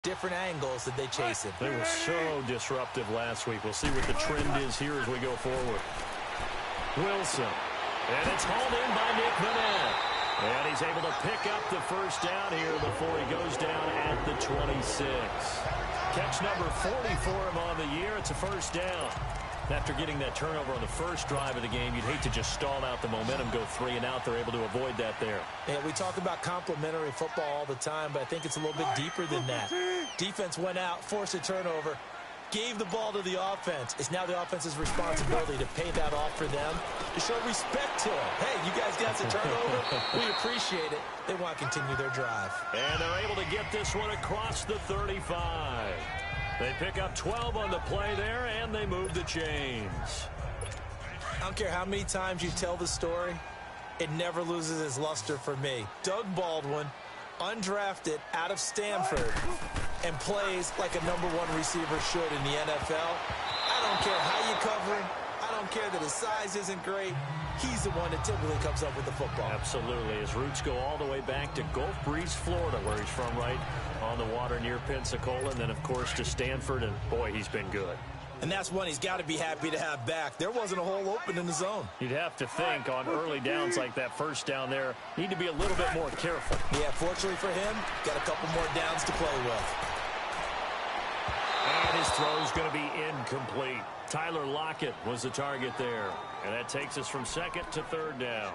Different angles that they chase him. They were so disruptive last week. We'll see what the trend is here as we go forward. Wilson. And it's hauled in by Nick Vanette. And he's able to pick up the first down here before he goes down at the 26. Catch number 40 for him on the year. It's a first down. After getting that turnover on the first drive of the game, you'd hate to just stall out the momentum, go 3 and out. They're able to avoid that there. Yeah, we talk about complementary football all the time, but I think it's a little bit deeper than that. Defense went out, forced a turnover, gave the ball to the offense. It's now the offense's responsibility to pay that off for them, to show respect to them. Hey, you guys got the turnover. We appreciate it. They want to continue their drive. And they're able to get this one across the 35. They pick up 12 on the play there, and they move the chains. I don't care how many times you tell the story, it never loses its luster for me. Doug Baldwin, undrafted out of Stanford, and plays like a #1 receiver should in the NFL. I don't care how you cover him. I don't care that his size isn't great. He's the one that typically comes up with the football. Absolutely. His roots go all the way back to Gulf Breeze, Florida, where he's from, right on the water near Pensacola. And then, of course, to Stanford. And, boy, he's been good. And that's one he's got to be happy to have back. There wasn't a hole open in the zone. You'd have to think on early downs like that first down there, need to be a little bit more careful. Yeah, fortunately for him, got a couple more downs to play with. And his throw's going to be incomplete. Tyler Lockett was the target there. And that takes us from second to third down.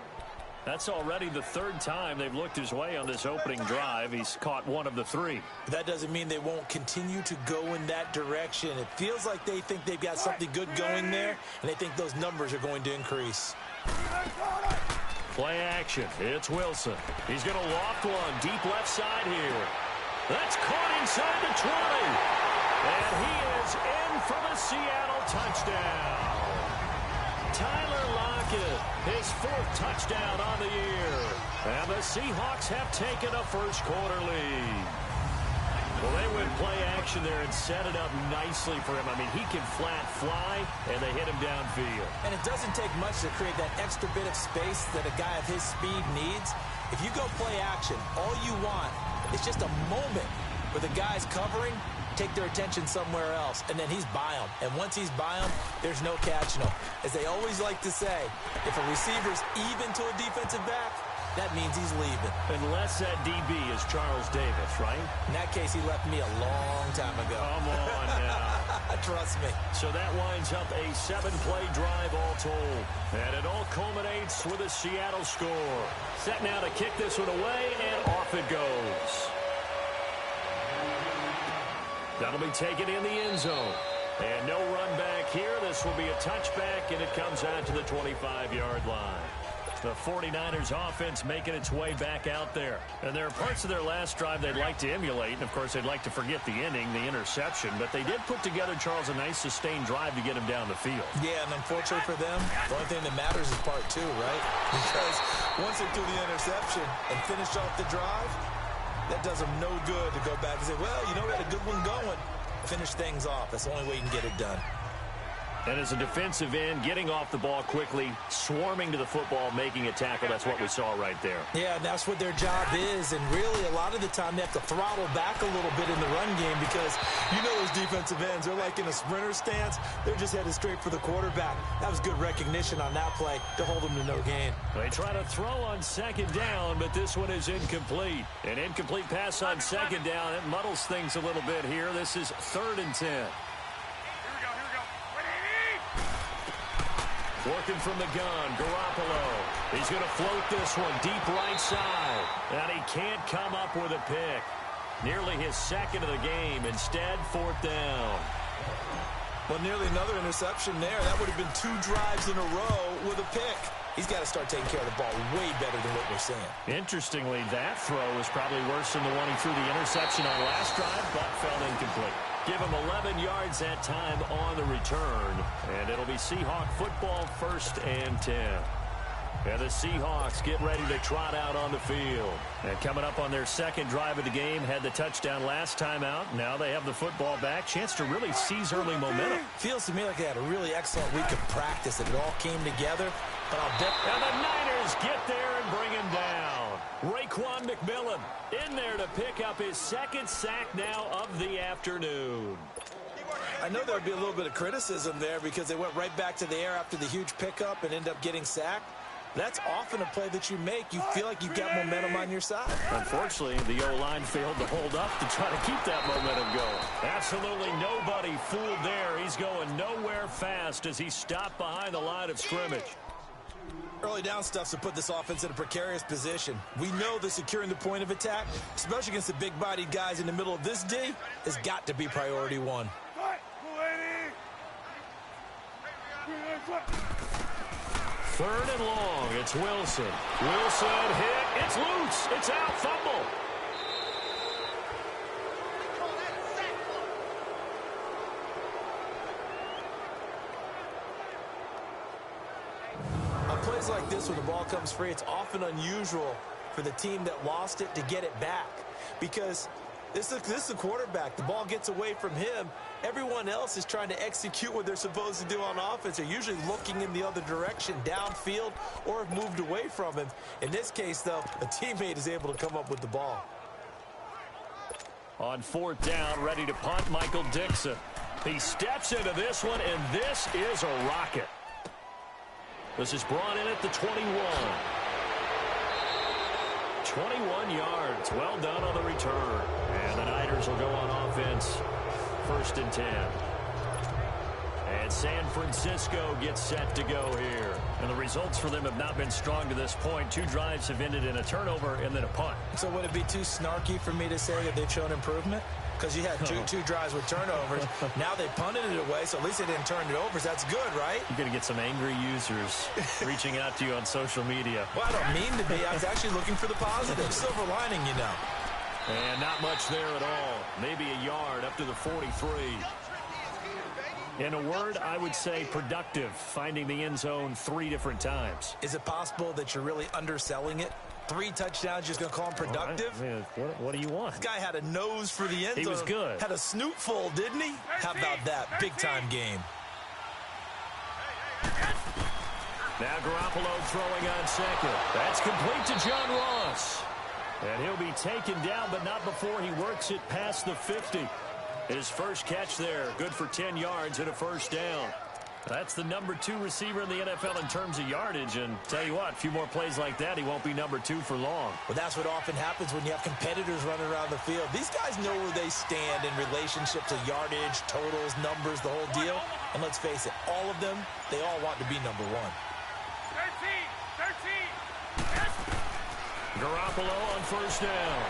That's already the third time they've looked his way on this opening drive. He's caught one of the 3. That doesn't mean they won't continue to go in that direction. It feels like they think they've got something good going there, and they think those numbers are going to increase. Play action. It's Wilson. He's going to loft one deep left side here. That's caught inside the 20. And he is in for the Seattle touchdown. Tyler Lockett, his 4th touchdown on the year. And the Seahawks have taken a first-quarter lead. Well, they went play action there and set it up nicely for him. I mean, he can flat fly, and they hit him downfield. And it doesn't take much to create that extra bit of space that a guy of his speed needs. If you go play action, all you want is just a moment where the guy's covering, take their attention somewhere else, and then he's by them. And once he's by them, there's no catching him. As they always like to say, if a receiver's even to a defensive back, that means he's leaving. Unless that DB is Charles Davis, right? In that case, he left me a long time ago. Come on now. Trust me. So that winds up a 7-play drive all told. And it all culminates with a Seattle score. Set now to kick this one away, and off it goes. That'll be taken in the end zone. And no run back here. This will be a touchback, and it comes out to the 25-yard line. The 49ers offense making its way back out there. And there are parts of their last drive they'd like to emulate. And, of course, they'd like to forget the ending, the interception. But they did put together, Charles, a nice sustained drive to get him down the field. Yeah, and unfortunately for them, the only thing that matters is part 2, right? Because once they do the interception and finish off the drive, that does them no good to go back and say, well, you know, we had a good one going. Finish things off. That's the only way you can get it done. And as a defensive end, getting off the ball quickly, swarming to the football, making a tackle, that's what we saw right there. Yeah, and that's what their job is. And really, a lot of the time, they have to throttle back a little bit in the run game because you know those defensive ends, they're like in a sprinter stance. They're just headed straight for the quarterback. That was good recognition on that play to hold them to no gain. They try to throw on second down, but this one is incomplete. An incomplete pass on second down. It muddles things a little bit here. This is 3rd and 10. Working from the gun, Garoppolo. He's going to float this one deep right side. And he can't come up with a pick. Nearly his 2nd of the game. Instead, 4th down. Well, nearly another interception there. That would have been 2 drives in a row with a pick. He's got to start taking care of the ball way better than what we're seeing. Interestingly, that throw was probably worse than the one he threw the interception on last drive, but fell incomplete. Give him 11 yards that time on the return. And it'll be Seahawk football, 1st and 10. And the Seahawks get ready to trot out on the field. And coming up on their 2nd drive of the game, had the touchdown last time out. Now they have the football back. Chance to really seize early momentum. Feels to me like they had a really excellent week of practice, and it all came together. But I'll bet. And the Niners get there and bring him down. Raekwon McMillan in there to pick up his second sack now of the afternoon. I know there would be a little bit of criticism there because they went right back to the air after the huge pickup and ended up getting sacked. That's often a play that you make. You feel like you've got momentum on your side. Unfortunately, the O-line failed to hold up to try to keep that momentum going. Absolutely nobody fooled there. He's going nowhere fast as he stopped behind the line of scrimmage. Early down stuffs to put this offense in a precarious position. We know that securing the point of attack, especially against the big-bodied guys in the middle of this D, has got to be priority one. Third and long. It's Wilson. Wilson hit. It's loose. It's out. Fumble. On plays like this where the ball comes free, it's often unusual for the team that lost it to get it back because this is the quarterback. The ball gets away from him. Everyone else is trying to execute what they're supposed to do on offense. They're usually looking in the other direction, downfield, or have moved away from him. In this case, though, a teammate is able to come up with the ball. On fourth down, ready to punt, Michael Dixon. He steps into this one, and this is a rocket. This is brought in at the 21. 21 yards. Well done on the return. And the Niners will go on offense. First and 10. And San Francisco gets set to go here. And the results for them have not been strong to this point. 2 drives have ended in a turnover and then a punt. So would it be too snarky for me to say that they've shown improvement? Because you had two drives with turnovers. Now they punted it away, so at least they didn't turn it over. So that's good, right? You're going to get some angry users reaching out to you on social media. Well, I don't mean to be. I was actually looking for the positive. Silver lining, you know. And not much there at all. Maybe a yard up to the 43. In a word, I would say productive, finding the end zone 3 different times. Is it possible that you're really underselling it? 3 touchdowns, just going to call him productive? Right. What do you want? This guy had a nose for the end zone. He was good. Had a snoot full, didn't he? How about that? Big-time game. Now Garoppolo throwing on second. That's complete to John Ross. And he'll be taken down, but not before he works it past the 50. His first catch there, good for 10 yards and a first down. That's the number 2 receiver in the NFL in terms of yardage. And tell you what, a few more plays like that, he won't be number 2 for long. Well, that's what often happens when you have competitors running around the field. These guys know where they stand in relationship to yardage, totals, numbers, the whole deal. And let's face it, all of them, they all want to be number 1. 13. Garoppolo on first down.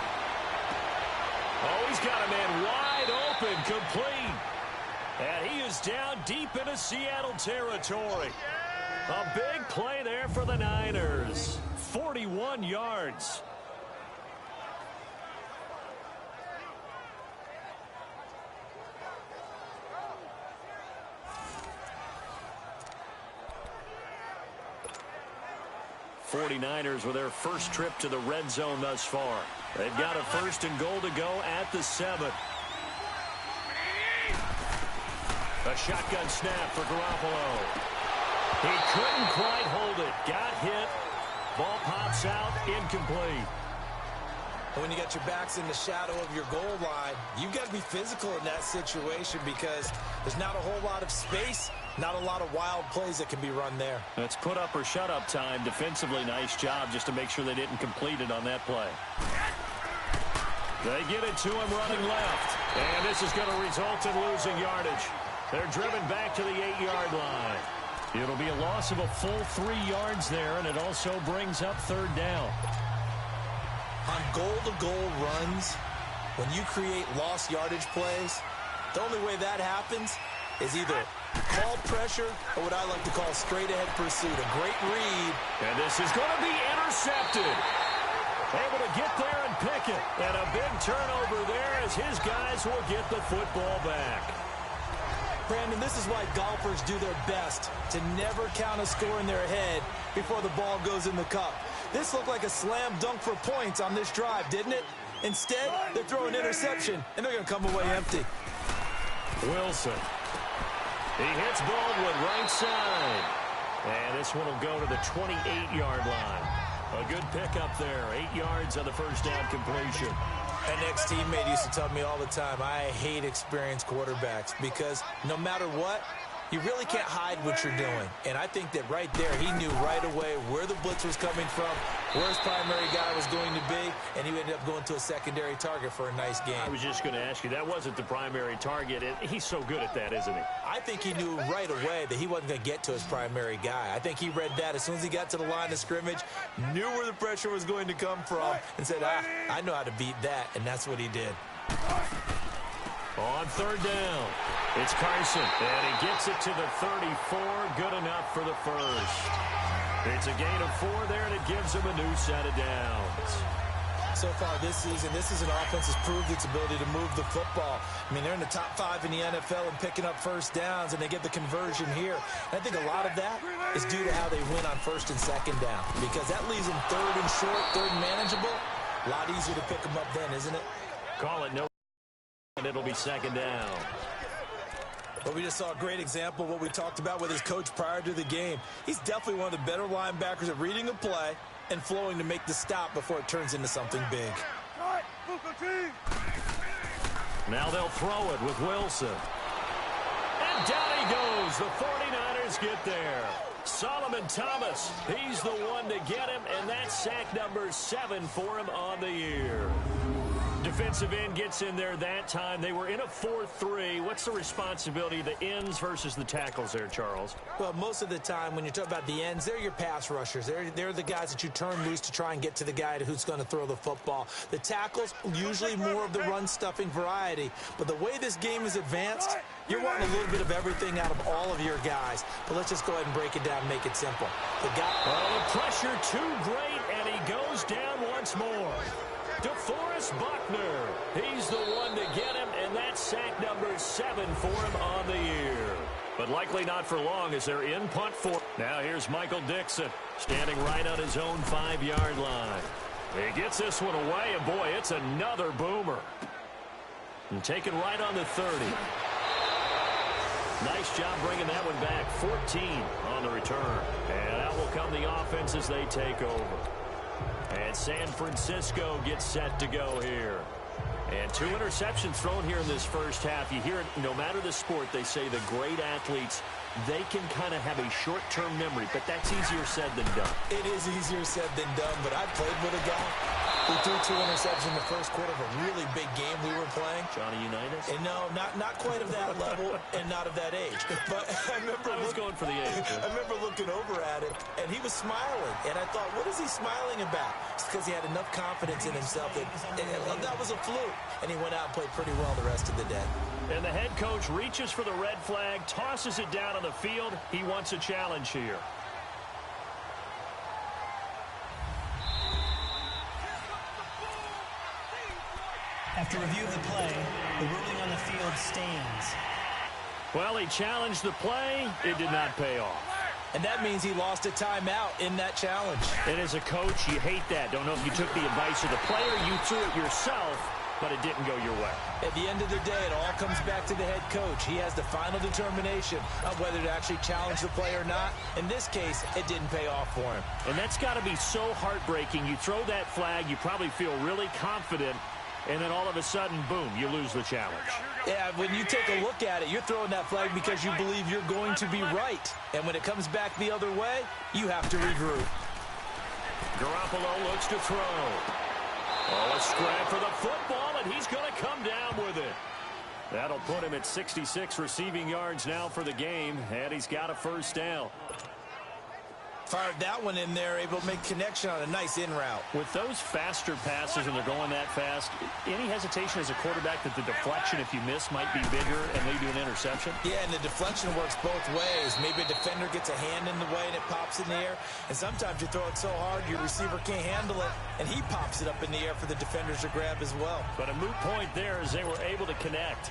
Oh, he's got a man wide open, complete. And he is down deep into Seattle territory. A big play there for the Niners. 41 yards. '49ers with their first trip to the red zone thus far. They've got a first and goal to go at the 7. A shotgun snap for Garoppolo. He couldn't quite hold it. Got hit. Ball pops out. Incomplete. When you got your backs in the shadow of your goal line, you've got to be physical in that situation because there's not a whole lot of space, not a lot of wild plays that can be run there. That's put up or shut up time. Defensively, nice job just to make sure they didn't complete it on that play. They get it to him running left. And this is going to result in losing yardage. They're driven back to the 8-yard line. It'll be a loss of a full 3 yards there, and it also brings up third down. On goal-to-goal runs, when you create lost yardage plays, the only way that happens is either call pressure or what I like to call straight-ahead pursuit. A great read. And this is going to be intercepted. Able to get there and pick it. And a big turnover there as his guys will get the football back. Brandon, this is why golfers do their best to never count a score in their head before the ball goes in the cup. This looked like a slam dunk for points on this drive, didn't it? Instead, they're throwing interception, and they're going to come away empty. Wilson. He hits Baldwin right side. And this one will go to the 28-yard line. A good pickup there. 8 yards on the first down completion. An ex-teammate used to tell me all the time, I hate experienced quarterbacks because no matter what, you really can't hide what you're doing. And I think that right there, he knew right away where the blitz was coming from, where his primary guy was going to be, and he ended up going to a secondary target for a nice game. I was just going to ask you, that wasn't the primary target. He's so good at that, isn't he? I think he knew right away that he wasn't going to get to his primary guy. I think he read that as soon as he got to the line of scrimmage, knew where the pressure was going to come from, and said, I know how to beat that, and that's what he did. On third down, it's Carson, and he gets it to the 34, good enough for the first. It's a gain of 4 there, and it gives him a new set of downs. So far this season, this is an offense that's proved its ability to move the football. I mean, they're in the top 5 in the NFL and picking up first downs, and they get the conversion here. And I think a lot of that is due to how they win on first and second down, because that leaves them third and short, third and manageable. A lot easier to pick them up then, isn't it? Call it no. And it'll be second down. But we just saw a great example of what we talked about with his coach prior to the game. He's definitely one of the better linebackers at reading a play and flowing to make the stop before it turns into something big. Now they'll throw it with Wilson. And down he goes. The 49ers get there. Solomon Thomas, he's the one to get him, and that's sack number 7 for him on the year. Defensive end gets in there that time. They were in a 4-3. What's the responsibility of the ends versus the tackles there, Charles? Well, most of the time when you're talking about the ends, they're your pass rushers. They're the guys that you turn loose to try and get to the guy who's going to throw the football. The tackles, usually more of the run-stuffing variety. But the way this game is advanced, you're wanting a little bit of everything out of all of your guys. But let's just go ahead and break it down and make it simple. The pressure too great, and he goes down once more. DeForest Buckner, he's the one to get him, and that's sack number 7 for him on the year. But likely not for long as they're in punt for. Now here's Michael Dixon, standing right on his own 5-yard line. He gets this one away, and boy, it's another boomer. And taken right on the 30. Nice job bringing that one back. 14 on the return. And out will come the offense as they take over. And San Francisco gets set to go here. And 2 interceptions thrown here in this first half. You hear it, no matter the sport, they say the great athletes, they can kind of have a short-term memory, but that's easier said than done. It is easier said than done, but I played with a guy who threw 2 interceptions in the first quarter of a really big game we were playing. Johnny Unitas? And no, not quite of that level and not of that age. But I was going for the age. I remember looking over at him, and he was smiling. And I thought, what is he smiling about? It's because he had enough confidence in himself that was a fluke. And he went out and played pretty well the rest of the day. And the head coach reaches for the red flag, tosses it down on the field. He wants a challenge here. After review of the play, the ruling on the field stands. Well, he challenged the play. It did not pay off. And that means he lost a timeout in that challenge. And as a coach, you hate that. Don't know if you took the advice of the player, you threw it yourself, but it didn't go your way. At the end of the day, it all comes back to the head coach. He has the final determination of whether to actually challenge the play or not. In this case, it didn't pay off for him. And that's got to be so heartbreaking. You throw that flag, you probably feel really confident, and then all of a sudden, boom, you lose the challenge. Yeah, when you take a look at it, you're throwing that flag because you believe you're going to be right. And when it comes back the other way, you have to regroup. Garoppolo looks to throw. Oh, a scrap for the football, and he's going to come down with it. That'll put him at 66 receiving yards now for the game, and he's got a first down. Fired that one in there, able to make connection on a nice in route. With those faster passes and they're going that fast, any hesitation as a quarterback that the deflection, if you miss, might be bigger and lead to an interception? Yeah, and the deflection works both ways. Maybe a defender gets a hand in the way and it pops in the air. And sometimes you throw it so hard your receiver can't handle it, and he pops it up in the air for the defenders to grab as well. But a moot point there as they were able to connect.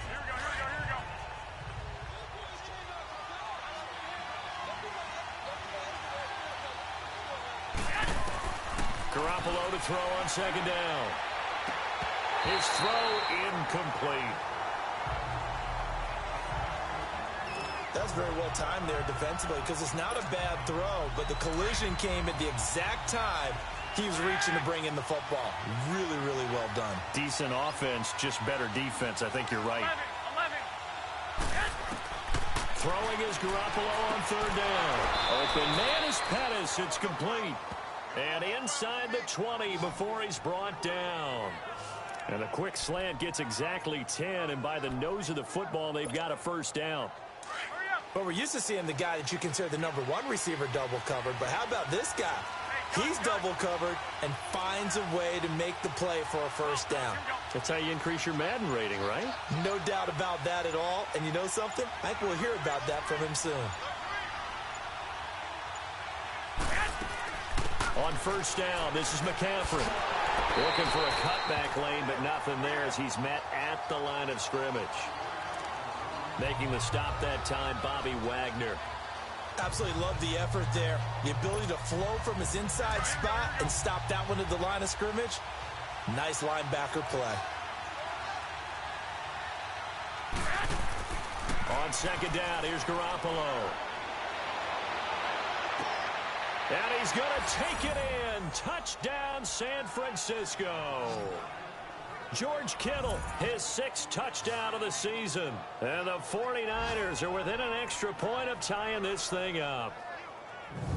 Garoppolo to throw on second down. His throw incomplete. That's very well timed there defensively because it's not a bad throw, but the collision came at the exact time He was reaching to bring in the football. Really, really well done. Decent offense, just better defense. I think you're right. 11. Throwing is Garoppolo on third down. Open man is Pettis. It's complete. And inside the 20 before he's brought down. And a quick slant gets exactly 10. And by the nose of the football, they've got a first down. But we're used to seeing the guy that you consider the number one receiver double covered. But how about this guy? He's double covered and finds a way to make the play for a first down. That's how you increase your Madden rating, right? No doubt about that at all. And you know something? I think we'll hear about that from him soon. On first down, this is McCaffrey. Looking for a cutback lane, but nothing there as he's met at the line of scrimmage. Making the stop that time, Bobby Wagner. Absolutely love the effort there. The ability to flow from his inside spot and stop that one at the line of scrimmage. Nice linebacker play. On second down, here's Garoppolo. And he's going to take it in. Touchdown, San Francisco. George Kittle, his 6th touchdown of the season. And the 49ers are within an extra point of tying this thing up.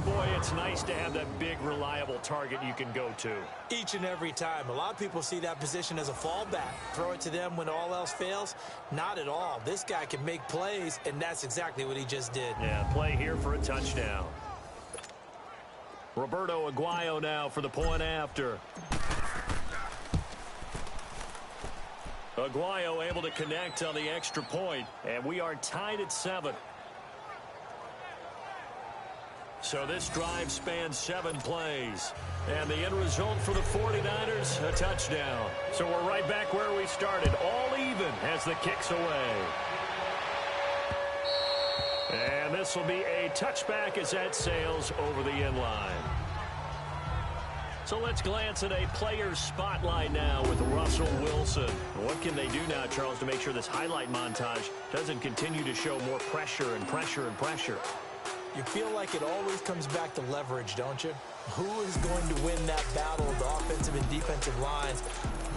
Boy, it's nice to have that big, reliable target you can go to. Each and every time. A lot of people see that position as a fallback. Throw it to them when all else fails. Not at all. This guy can make plays, and that's exactly what he just did. Yeah, play here for a touchdown. Roberto Aguayo now for the point after. Aguayo able to connect on the extra point, and we are tied at 7. So this drive spans 7 plays, and the end result for the 49ers, a touchdown. So we're right back where we started, all even as the kick's away. And this will be a touchback as that sails over the end line. So let's glance at a player's spotlight now with Russell Wilson. What can they do now, Charles, to make sure this highlight montage doesn't continue to show more pressure and pressure and pressure? You feel like it always comes back to leverage, don't you? Who is going to win that battle of the offensive and defensive lines?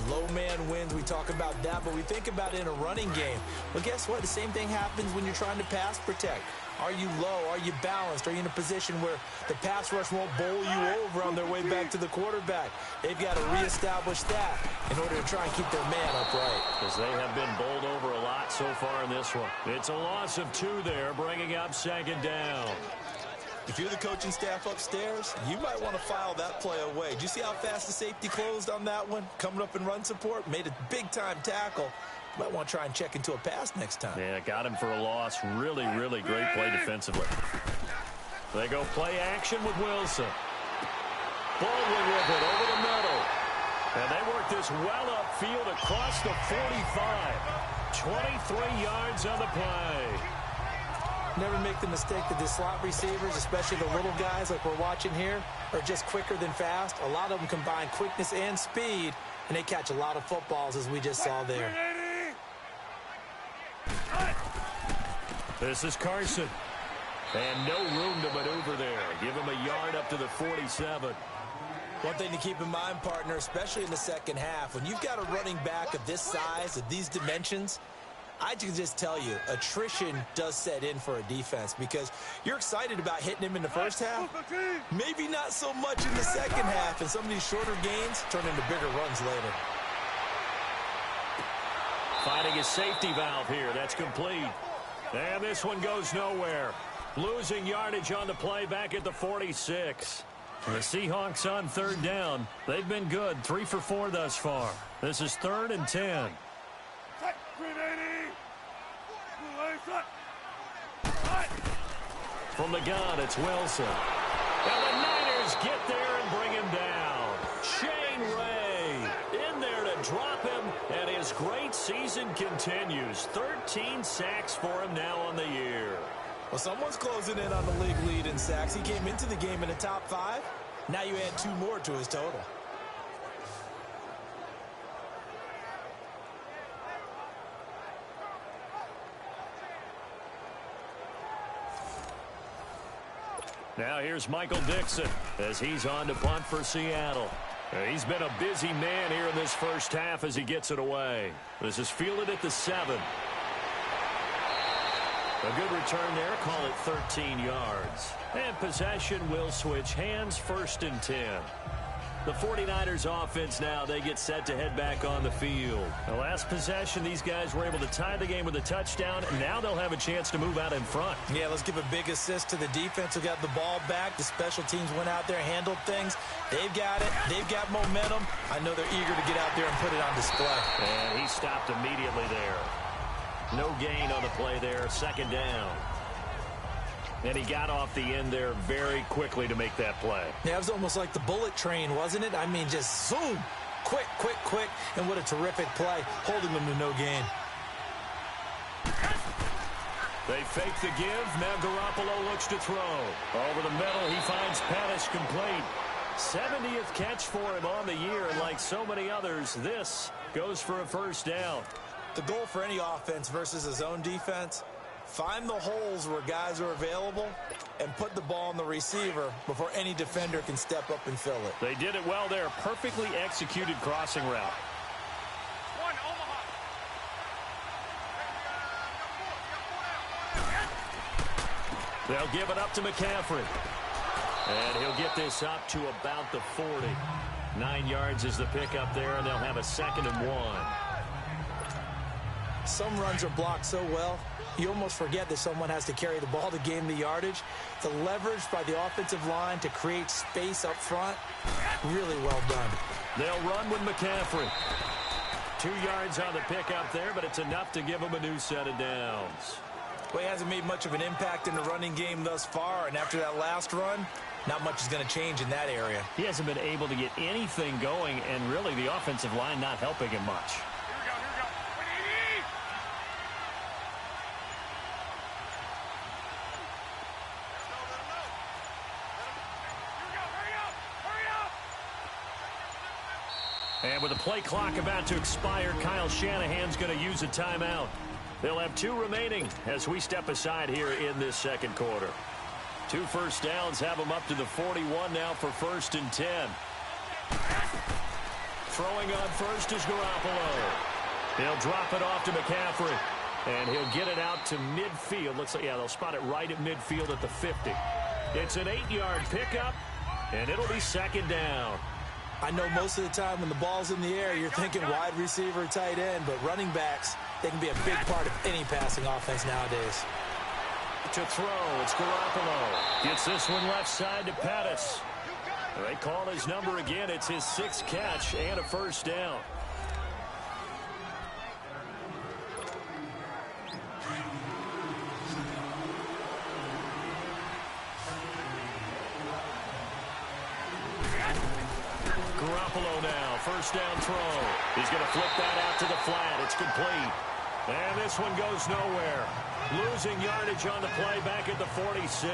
Low man wins. We talk about that, but we think about it in a running game. Well, guess what? The same thing happens when you're trying to pass protect. Are you low? Are you balanced? Are you in a position where the pass rush won't bowl you over on their way back to the quarterback? They've got to reestablish that in order to try and keep their man upright. Because they have been bowled over a lot so far in this one. It's a loss of 2 there, bringing up second down. If you're the coaching staff upstairs, you might want to file that play away. Did you see how fast the safety closed on that one? Coming up in run support, made a big-time tackle. You might want to try and check into a pass next time. Yeah, got him for a loss. Really, really great play defensively. They go play action with Wilson. Baldwin with it over the middle. And they work this well upfield across the 45. 23 yards on the play. Never make the mistake that the slot receivers, especially the little guys like we're watching here, are just quicker than fast. A lot of them combine quickness and speed, and they catch a lot of footballs, as we just saw there. This is Carson. And no room to maneuver there. Give him a yard up to the 47. One thing to keep in mind, partner, especially in the second half, when you've got a running back of this size, of these dimensions, I can just tell you, attrition does set in for a defense because you're excited about hitting him in the first half. Maybe not so much in the second half, and some of these shorter gains turn into bigger runs later. Finding his safety valve here. That's complete. And this one goes nowhere. Losing yardage on the play back at the 46. The Seahawks on third down. They've been good. 3 for 4 thus far. This is 3rd and 10. From the gun, it's Wilson. And the Niners get there and bring him down. Shane Ray in there to drop him, and his great season continues. 13 sacks for him now on the year. Well, someone's closing in on the league lead in sacks. He came into the game in the top 5. Now you add 2 more to his total. Now here's Michael Dixon as he's on to punt for Seattle. He's been a busy man here in this first half as he gets it away. This is fielded at the 7. A good return there. Call it 13 yards. And possession will switch hands, 1st and 10. The 49ers offense now, they get set to head back on the field. The last possession, these guys were able to tie the game with a touchdown, and now they'll have a chance to move out in front. Yeah, let's give a big assist to the defense who got the ball back. The special teams went out there, handled things. They've got it. They've got momentum. I know they're eager to get out there and put it on display. And he stopped immediately there. No gain on the play there, 2nd down. And he got off the end there very quickly to make that play. Yeah, it was almost like the bullet train, wasn't it? I mean, just zoom. Quick, quick, quick. And what a terrific play, holding them to no gain. They fake the give. Now Garoppolo looks to throw. Over the middle, he finds Pettis complete. 70th catch for him on the year, and like so many others, this goes for a 1st down. The goal for any offense versus a zone defense, find the holes where guys are available and put the ball on the receiver before any defender can step up and fill it. They did it well there. Perfectly executed crossing route. They'll give it up to McCaffrey. And he'll get this up to about the 40. 9 yards is the pickup there, and they'll have a 2nd and 1. Some runs are blocked so well, you almost forget that someone has to carry the ball to gain the yardage. The leverage by the offensive line to create space up front, really well done. They'll run with McCaffrey. 2 yards on the pickup there, but it's enough to give him a new set of downs. Well, he hasn't made much of an impact in the running game thus far, and after that last run, not much is going to change in that area. He hasn't been able to get anything going, and really the offensive line not helping him much. And with the play clock about to expire, Kyle Shanahan's going to use a timeout. They'll have 2 remaining as we step aside here in this 2nd quarter. 2 first downs have them up to the 41 now for 1st and 10. Throwing on first is Garoppolo. He'll drop it off to McCaffrey. And he'll get it out to midfield. Looks like, yeah, they'll spot it right at midfield at the 50. It's an 8-yard pickup, and it'll be 2nd down. I know most of the time when the ball's in the air, you're thinking wide receiver, tight end, but running backs, they can be a big part of any passing offense nowadays. To throw, it's Garoppolo. Gets this one left side to Pettis. They call his number again. It's his 6th catch and a 1st down. Garoppolo now, 1st down throw. He's going to flip that out to the flat. It's complete. And this one goes nowhere. Losing yardage on the play back at the 46.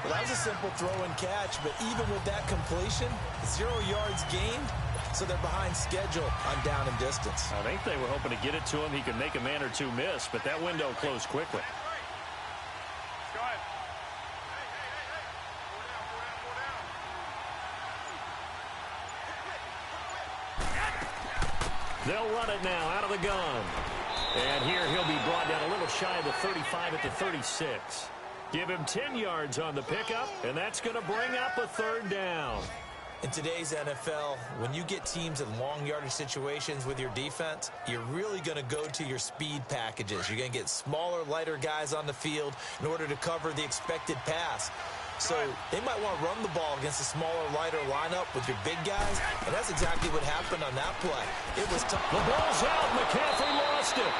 Well, that was a simple throw and catch, but even with that completion, 0 yards gained, so they're behind schedule on down and distance. I think they were hoping to get it to him. He could make a man or 2 miss, but that window closed quickly. They'll run it now out of the gun. And here he'll be brought down a little shy of the 35 at the 36. Give him 10 yards on the pickup, and that's going to bring up a 3rd down. In today's NFL, when you get teams in long yardage situations with your defense, you're really going to go to your speed packages. You're going to get smaller, lighter guys on the field in order to cover the expected pass. So they might want to run the ball against a smaller, lighter lineup with your big guys, and that's exactly what happened on that play. It was tough. The ball's out. McCaffrey lost it.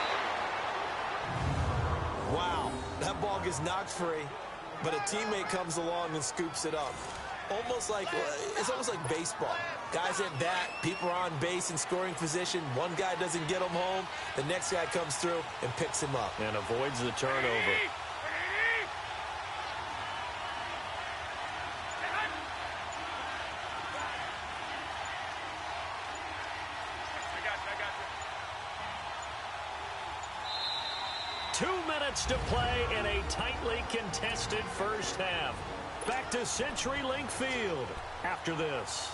Wow, that ball gets knocked free, but a teammate comes along and scoops it up. It's almost like baseball. Guys at bat, people are on base in scoring position. One guy doesn't get him home. The next guy comes through and picks him up. And avoids the turnover. To play in a tightly contested first half. back to CenturyLink Field after this.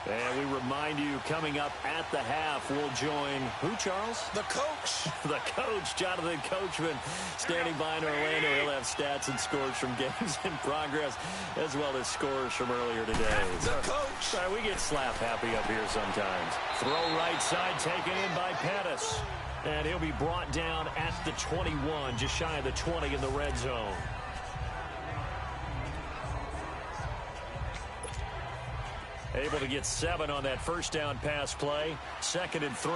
And we remind you, coming up at the half, we'll join who, Charles? The coach. The coach, Jonathan Coachman, standing by in Orlando. He'll have stats and scores from games in progress, as well as scores from earlier today. The coach. Sorry, we get slap happy up here sometimes. Throw right side taken in by Pettis. And he'll be brought down at the 21, just shy of the 20 in the red zone. Able to get 7 on that first down pass play. 2nd and 3.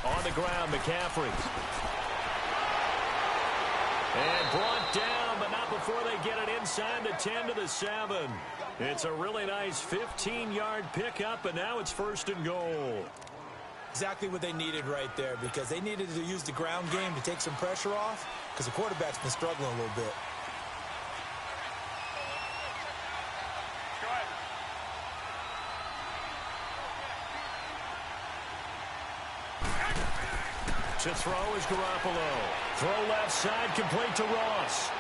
On the ground, McCaffrey. And brought down, but not before they get it inside the 10 to the 7. It's a really nice 15-yard pickup, and now it's 1st and goal. Exactly what they needed right there, because they needed to use the ground game to take some pressure off, because the quarterback's been struggling a little bit. To throw is Garoppolo. Throw left side, complete to Ross.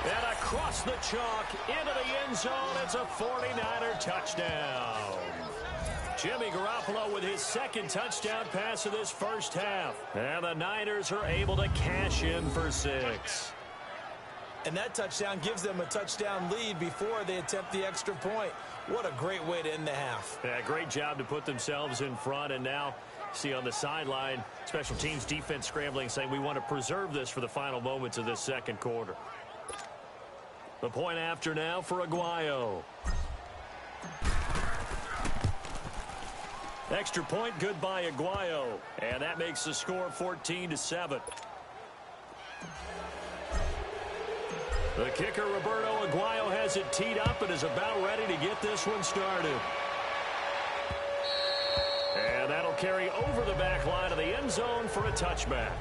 And across the chalk, into the end zone, it's a 49er touchdown. Jimmy Garoppolo with his 2nd touchdown pass of this first half. And the Niners are able to cash in for 6. And that touchdown gives them a touchdown lead before they attempt the extra point. What a great way to end the half. Yeah, great job to put themselves in front. And now, see on the sideline, special teams defense scrambling, saying we want to preserve this for the final moments of this 2nd quarter. The point after now for Aguayo. Extra point, good by Aguayo. And that makes the score 14-7. The kicker, Roberto Aguayo, has it teed up and is about ready to get this one started. And that'll carry over the back line of the end zone for a touchback.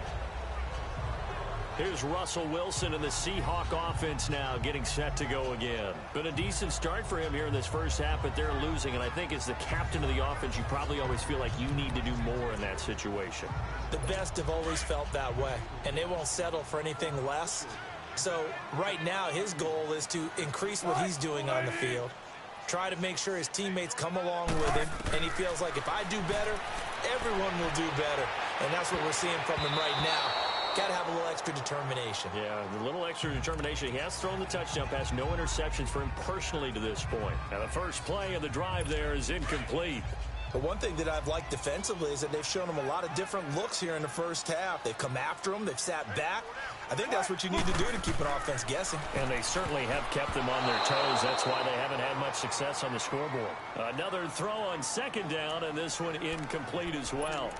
Here's Russell Wilson and the Seahawk offense now getting set to go again. Been a decent start for him here in this first half, but they're losing. And I think as the captain of the offense, you probably always feel like you need to do more in that situation. The best have always felt that way, and they won't settle for anything less. So right now his goal is to increase what he's doing on the field, try to make sure his teammates come along with him, and he feels like if I do better, everyone will do better. And that's what we're seeing from him right now. Got to have a little extra determination. Yeah, a little extra determination. He has thrown the touchdown pass. No interceptions for him personally to this point. Now the first play of the drive there is incomplete. But one thing that I've liked defensively is that they've shown him a lot of different looks here in the first half. They've come after him. They've sat back. I think that's what you need to do to keep an offense guessing. And they certainly have kept them on their toes. That's why they haven't had much success on the scoreboard. Another throw on 2nd down, and this one incomplete as well.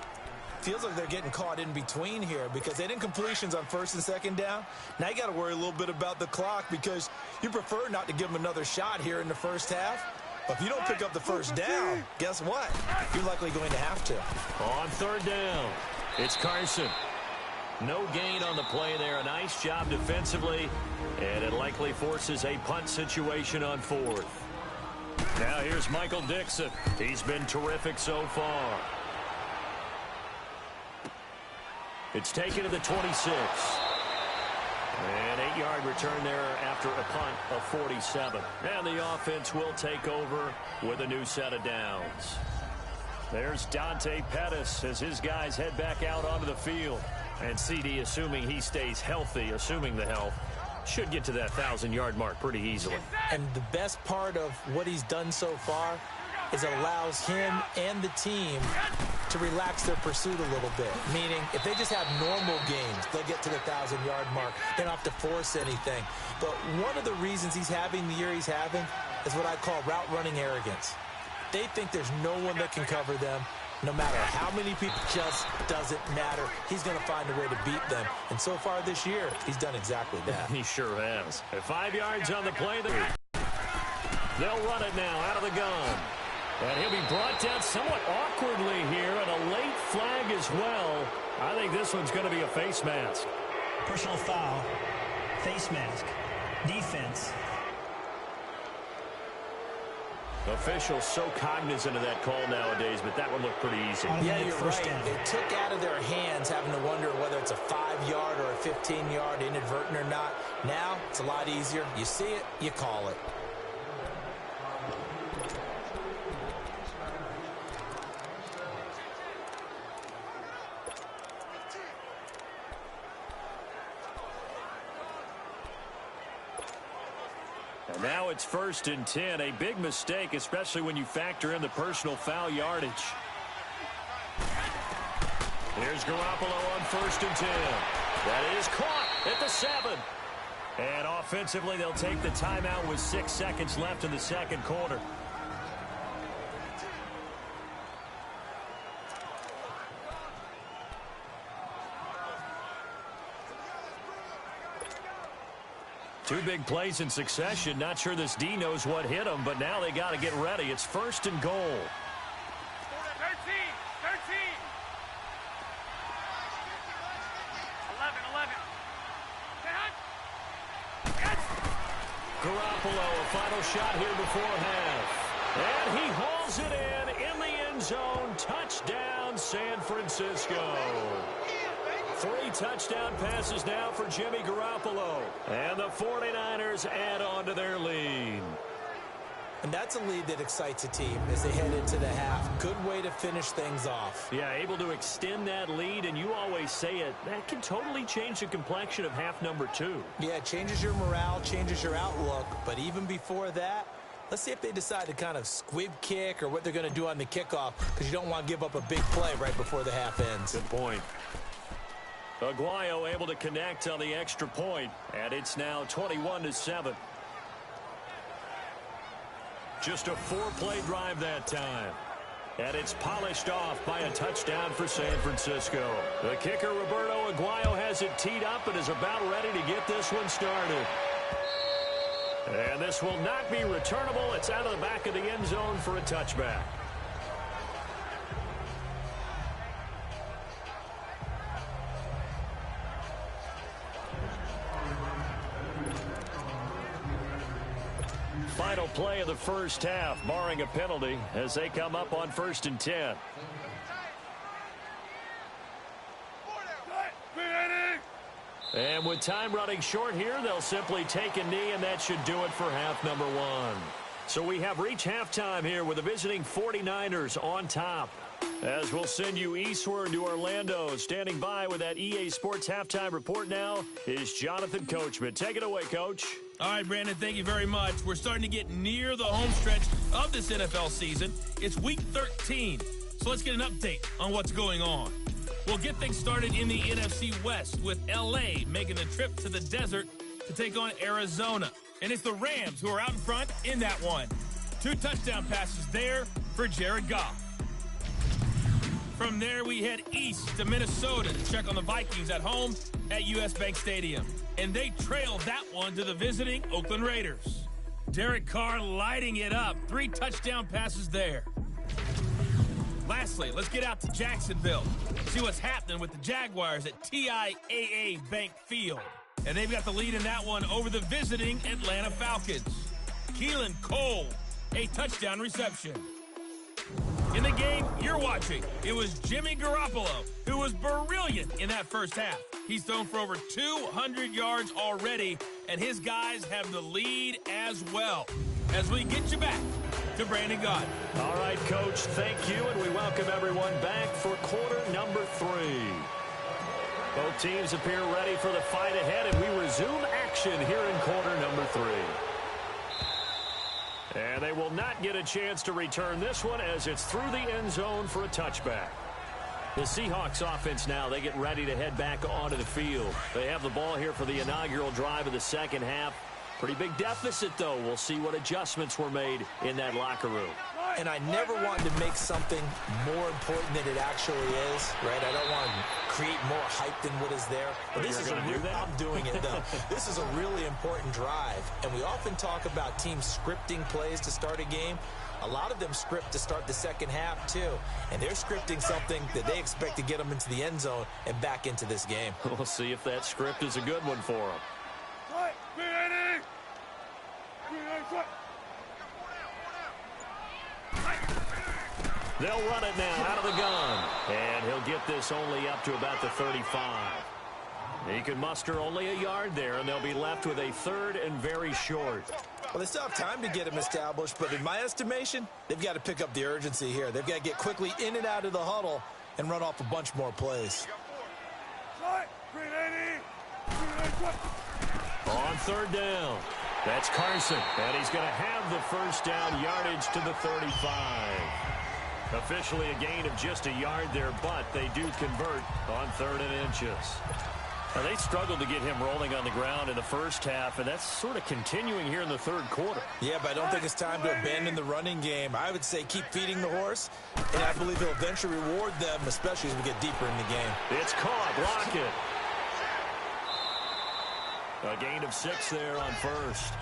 Feels like they're getting caught in between here because they didn't completions on 1st and 2nd down. Now you got to worry a little bit about the clock because you prefer not to give them another shot here in the first half. But if you don't pick up the first down, guess what? You're likely going to have to. On 3rd down, it's Carson. No gain on the play there. A nice job defensively, and it likely forces a punt situation on 4th. Now here's Michael Dixon. He's been terrific so far. It's taken to the 26. An 8-yard return there after a punt of 47. And the offense will take over with a new set of downs. There's Dante Pettis as his guys head back out onto the field. And CD, assuming he stays healthy, assuming the health, should get to that 1,000-yard mark pretty easily. And the best part of what he's done so far is it allows him and the team to relax their pursuit a little bit. Meaning, if they just have normal games, they'll get to the 1,000-yard mark. They don't have to force anything. But one of the reasons he's having the year he's having is what I call route running arrogance. They think there's no one that can cover them. No matter how many people, just doesn't matter. He's going to find a way to beat them. And so far this year, he's done exactly that. He sure has. At 5 yards on the play. They'll run it now out of the gun. And he'll be brought down somewhat awkwardly here, and a late flag as well. I think this one's going to be a face mask. Personal foul, face mask, defense. Officials so cognizant of that call nowadays, but that one looked pretty easy. Yeah, you're right. It took out of their hands having to wonder whether it's a 5-yard or a 15-yard inadvertent or not. Now, it's a lot easier. You see it, you call it. And now it's 1st and 10. A big mistake, especially when you factor in the personal foul yardage. Here's Garoppolo on 1st and 10. That is caught at the 7. And offensively, they'll take the timeout with 6 seconds left in the second quarter. Two big plays in succession. Not sure this D knows what hit them, but now they got to get ready. It's 1st and goal. 13. Garoppolo, a final shot here before half. And he hauls it in the end zone. Touchdown, San Francisco. 3 touchdown passes now for Jimmy Garoppolo. And the 49ers add on to their lead. And that's a lead that excites a team as they head into the half. Good way to finish things off. Yeah, able to extend that lead, and you always say it, that can totally change the complexion of half number 2. Yeah, it changes your morale, changes your outlook. But even before that, let's see if they decide to kind of squib kick or what they're going to do on the kickoff, because you don't want to give up a big play right before the half ends. Good point. Aguayo able to connect on the extra point, and it's now 21-7. Just a 4-play drive that time. And it's polished off by a touchdown for San Francisco. The kicker, Roberto Aguayo, has it teed up and is about ready to get this one started. And this will not be returnable. It's out of the back of the end zone for a touchback. Final play of the first half, barring a penalty, as they come up on 1st and 10. And with time running short here, they'll simply take a knee, and that should do it for half number 1. So we have reached halftime here with the visiting 49ers on top. As we'll send you eastward to Orlando. Standing by with that EA Sports halftime report now is Jonathan Coachman. Take it away, Coach. All right, Brandon, thank you very much. We're starting to get near the home stretch of this NFL season. It's Week 13, so let's get an update on what's going on. We'll get things started in the NFC West with L.A. making the trip to the desert to take on Arizona. And it's the Rams who are out in front in that one. 2 touchdown passes there for Jared Goff. From there, we head east to Minnesota to check on the Vikings at home at U.S. Bank Stadium. And they trail that one to the visiting Oakland Raiders. Derek Carr lighting it up. 3 touchdown passes there. Lastly, let's get out to Jacksonville. See what's happening with the Jaguars at TIAA Bank Field. And they've got the lead in that one over the visiting Atlanta Falcons. Keelan Cole, a touchdown reception. In the game you're watching, it was Jimmy Garoppolo who was brilliant in that first half. He's thrown for over 200 yards already, and his guys have the lead as well. As we get you back to Brandon Gaudin. All right, Coach, thank you, and we welcome everyone back for quarter number 3. Both teams appear ready for the fight ahead, and we resume action here in quarter number 3. And they will not get a chance to return this one as it's through the end zone for a touchback. The Seahawks offense now, they get ready to head back onto the field. They have the ball here for the inaugural drive of the second half. Pretty big deficit, though. We'll see what adjustments were made in that locker room. And I never wanted to make something more important than it actually is, right? I don't want to create more hype than what is there. But this is I'm doing it, though. This is a really important drive. And we often talk about teams scripting plays to start a game. A lot of them script to start the second half, too. And they're scripting something that they expect to get them into the end zone and back into this game. We'll see if that script is a good one for them. They'll run it now out of the gun. And he'll get this only up to about the 35. He can muster only a yard there, and they'll be left with a third and very short. Well, they still have time to get him established, but in my estimation, they've got to pick up the urgency here. They've got to get quickly in and out of the huddle and run off a bunch more plays. On third down, that's Carson, and he's going to have the first down, yardage to the 35. Officially a gain of just a yard there, but they do convert on 3rd and inches. Now, they struggled to get him rolling on the ground in the first half, and that's sort of continuing here in the 3rd quarter. Yeah, but I don't think it's time to abandon the running game. I would say keep feeding the horse, and I believe he'll eventually reward them, especially as we get deeper in the game. It's caught. Lockett. A gain of 6 there on first.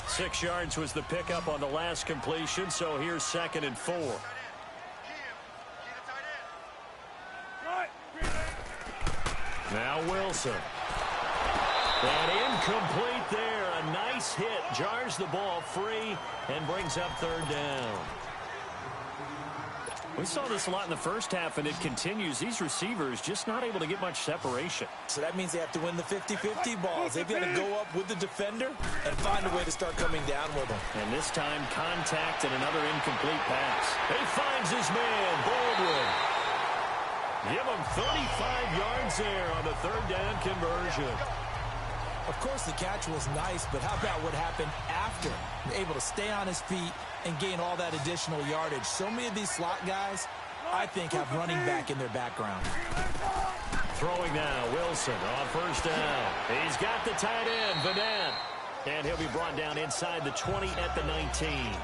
Six yards was the pickup on the last completion, so here's 2nd and 4. Now Wilson. And incomplete there. A nice hit. Jars the ball free and brings up 3rd down. We saw this a lot in the first half, and it continues. These receivers just not able to get much separation. So that means they have to win the 50-50 balls. They've got to go up with the defender and find a way to start coming down with them. And this time, contact and another incomplete pass. He finds his man, Baldwin. Give him 35 yards there on the 3rd down conversion. Of course, the catch was nice, but how about what happened after? Able to stay on his feet and gain all that additional yardage. So many of these slot guys, I think, have running back in their background. Throwing now, Wilson on first down. He's got the tight end, Vanette. And he'll be brought down inside the 20 at the 19.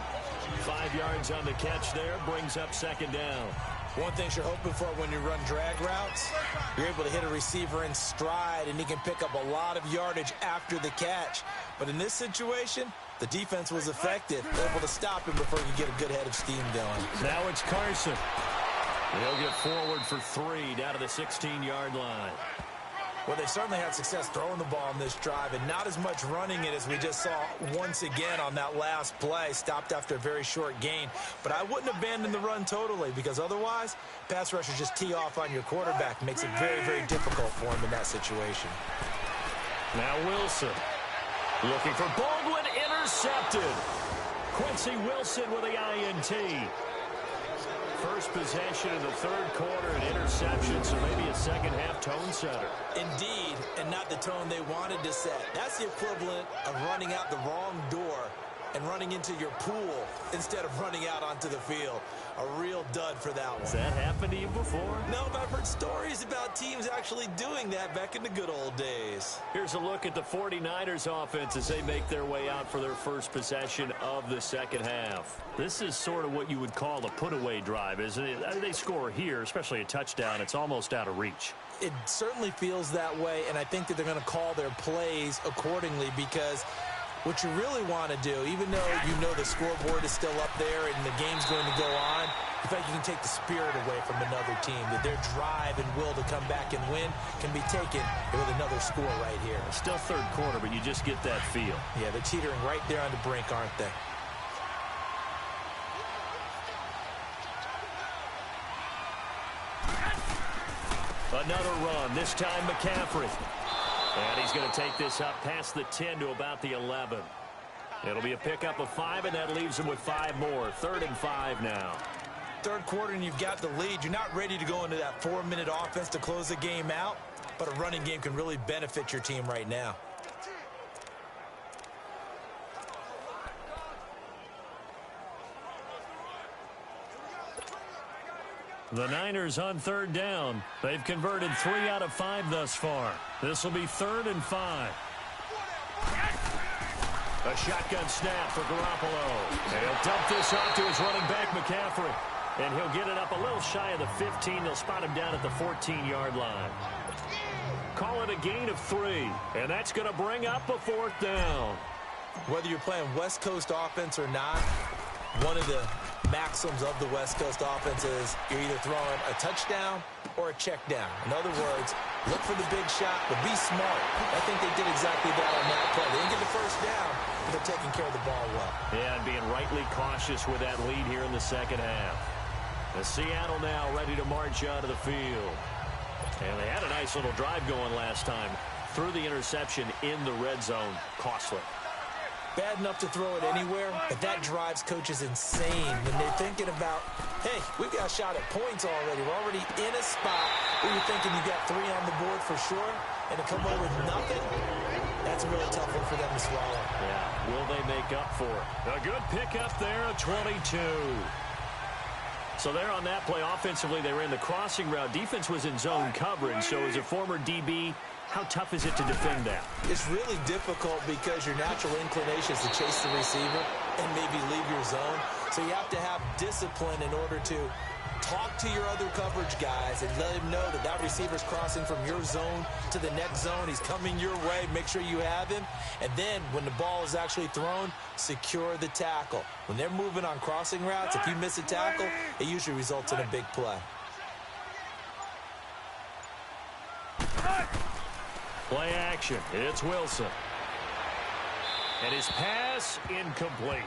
5 yards on the catch there, brings up 2nd down. One thing you're hoping for when you run drag routes, you're able to hit a receiver in stride, and he can pick up a lot of yardage after the catch. But in this situation, the defense was effective, able to stop him before you get a good head of steam going. Now it's Carson. He'll get forward for 3 down to the 16-yard line. Well, they certainly had success throwing the ball in this drive, and not as much running it as we just saw once again on that last play. Stopped after a very short gain. But I wouldn't abandon the run totally, because otherwise, pass rushers just tee off on your quarterback. Makes it very, very difficult for him in that situation. Now Wilson. Looking for Baldwin, intercepted. Quincy Wilson with the INT. First possession in the 3rd quarter, an interception, so maybe a second-half tone setter. Indeed, and not the tone they wanted to set. That's the equivalent of running out the wrong door and running into your pool instead of running out onto the field. A real dud for that one. Has that happened to you before? No, but I've heard stories about teams actually doing that back in the good old days. Here's a look at the 49ers offense as they make their way out for their first possession of the 2nd half. This is sort of what you would call a put-away drive, isn't it? They score here, especially a touchdown. It's almost out of reach. It certainly feels that way, and I think that they're going to call their plays accordingly, because what you really want to do, even though you know the scoreboard is still up there and the game's going to go on, I feel like you can take the spirit away from another team, that their drive and will to come back and win can be taken with another score right here. It's still 3rd quarter, but you just get that feel. Yeah, they're teetering right there on the brink, aren't they? Another run, this time McCaffrey. And he's going to take this up past the 10 to about the 11. It'll be a pickup of 5, and that leaves him with 5 more. 3rd and 5 now. 3rd quarter, and you've got the lead. You're not ready to go into that 4-minute offense to close the game out, but a running game can really benefit your team right now. The Niners on 3rd down. They've converted 3 out of 5 thus far. This will be 3rd and 5. A shotgun snap for Garoppolo. And he'll dump this off to his running back, McCaffrey. And he'll get it up a little shy of the 15. They'll spot him down at the 14-yard line. Call it a gain of 3. And that's going to bring up a 4th down. Whether you're playing West Coast offense or not, one of the maxims of the West Coast offense is you're either throwing a touchdown or a check down. In other words, Look for the big shot, but be smart. I think they did exactly that on that play. They didn't get the first down, but they're taking care of the ball well. Yeah, and being rightly cautious with that lead here in the second half. The Seattle now ready to march out of the field. And they had a nice little drive going last time. Threw the interception in the red zone. Costly. Bad enough to throw it anywhere, but that drives coaches insane when they're thinking about, hey, we've got a shot at points already. We're already in a spot where you're thinking you got 3 on the board for sure, and to come away with nothing, that's a really tough one for them to swallow. Yeah, will they make up for it? A good pickup there, a 22. So there on that play, offensively, they ran the crossing route. Defense was in zone coverage, so as a former DB, how tough is it to defend that? It's really difficult because your natural inclination is to chase the receiver and maybe leave your zone. So you have to have discipline in order to talk to your other coverage guys and let him know that that receiver's crossing from your zone to the next zone. He's coming your way. Make sure you have him. And then when the ball is actually thrown, secure the tackle. When they're moving on crossing routes, if you miss a tackle, it usually results in a big play. Play action. It's Wilson. And his pass incomplete.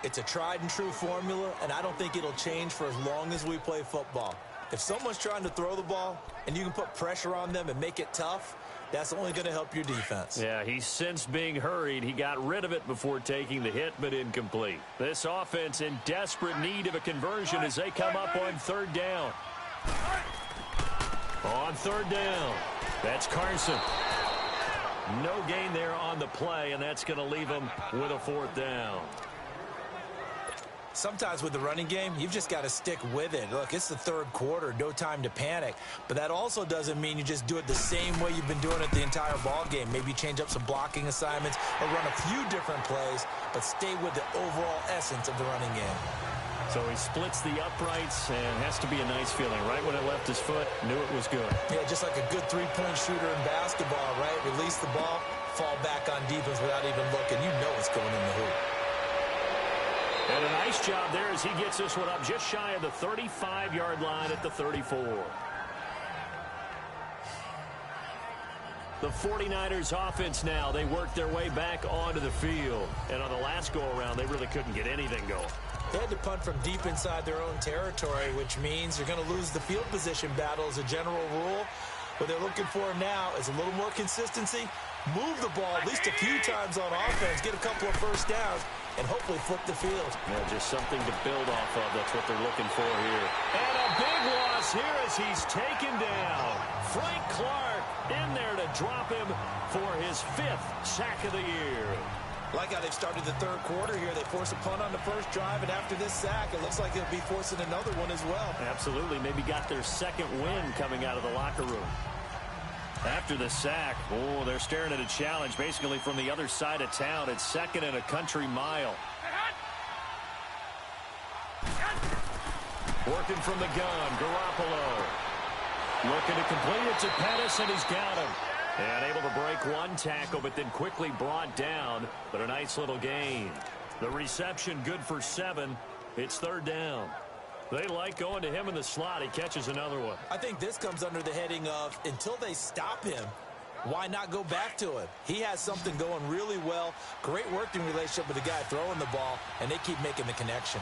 It's a tried and true formula, and I don't think it'll change for as long as we play football. If someone's trying to throw the ball and you can put pressure on them and make it tough, that's only going to help your defense. Yeah, he's since being hurried. He got rid of it before taking the hit, but incomplete. This offense in desperate need of a conversion as they come up on 3rd down. On 3rd down, that's Carson. No gain there on the play, and that's going to leave him with a 4th down. Sometimes with the running game, you've just got to stick with it. Look, it's the 3rd quarter, no time to panic. But that also doesn't mean you just do it the same way you've been doing it the entire ball game. Maybe change up some blocking assignments or run a few different plays, but stay with the overall essence of the running game. So he splits the uprights and has to be a nice feeling. Right when it left his foot, knew it was good. Yeah, just like a good 3-point shooter in basketball, right? Release the ball, fall back on defense without even looking. You know it's going in the hoop. And a nice job there as he gets this one up just shy of the 35-yard line at the 34. The 49ers offense now, they work their way back onto the field. And on the last go-around, they really couldn't get anything going. They had to punt from deep inside their own territory, which means you're going to lose the field position battle as a general rule. What they're looking for now is a little more consistency, move the ball at least a few times on offense, get a couple of first downs, and hopefully flip the field. Yeah, just something to build off of. That's what they're looking for here. And a big loss here as he's taken down. Frank Clark in there to drop him for his 5th sack of the year. Like how they've started the 3rd quarter here. They force a punt on the first drive, and after this sack, it looks like they'll be forcing another one as well. Absolutely. Maybe got their 2nd win coming out of the locker room. After the sack, oh, they're staring at a challenge basically from the other side of town. It's 2nd and a country mile. Working from the gun, Garoppolo. Looking to complete it to Pettis, and he's got him. And able to break one tackle, but then quickly brought down. But a nice little gain. The reception good for 7. It's 3rd down. They like going to him in the slot. He catches another one. I think this comes under the heading of until they stop him, why not go back to him? He has something going really well. Great working relationship with the guy throwing the ball, and they keep making the connection.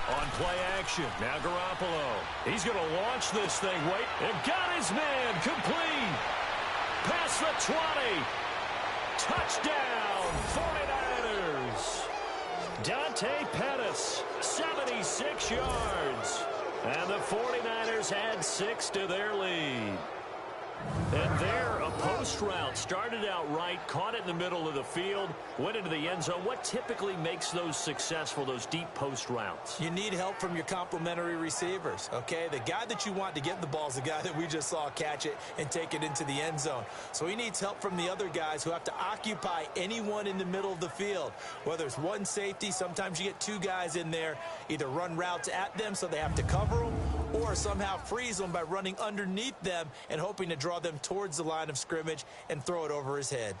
On play action, now Garoppolo. He's going to launch this thing. Wait, and got his man complete. Past the 20. Touchdown, 49ers. Dante Pettis, 76 yards. And the 49ers add 6 to their lead. And there, a post route started out right, caught it in the middle of the field, went into the end zone. What typically makes those successful, those deep post routes? You need help from your complementary receivers, okay? The guy that you want to get the ball is the guy that we just saw catch it and take it into the end zone. So he needs help from the other guys who have to occupy anyone in the middle of the field. Whether it's one safety, sometimes you get 2 guys in there, either run routes at them so they have to cover them, or somehow freeze them by running underneath them and hoping to draw them towards the line of scrimmage and throw it over his head.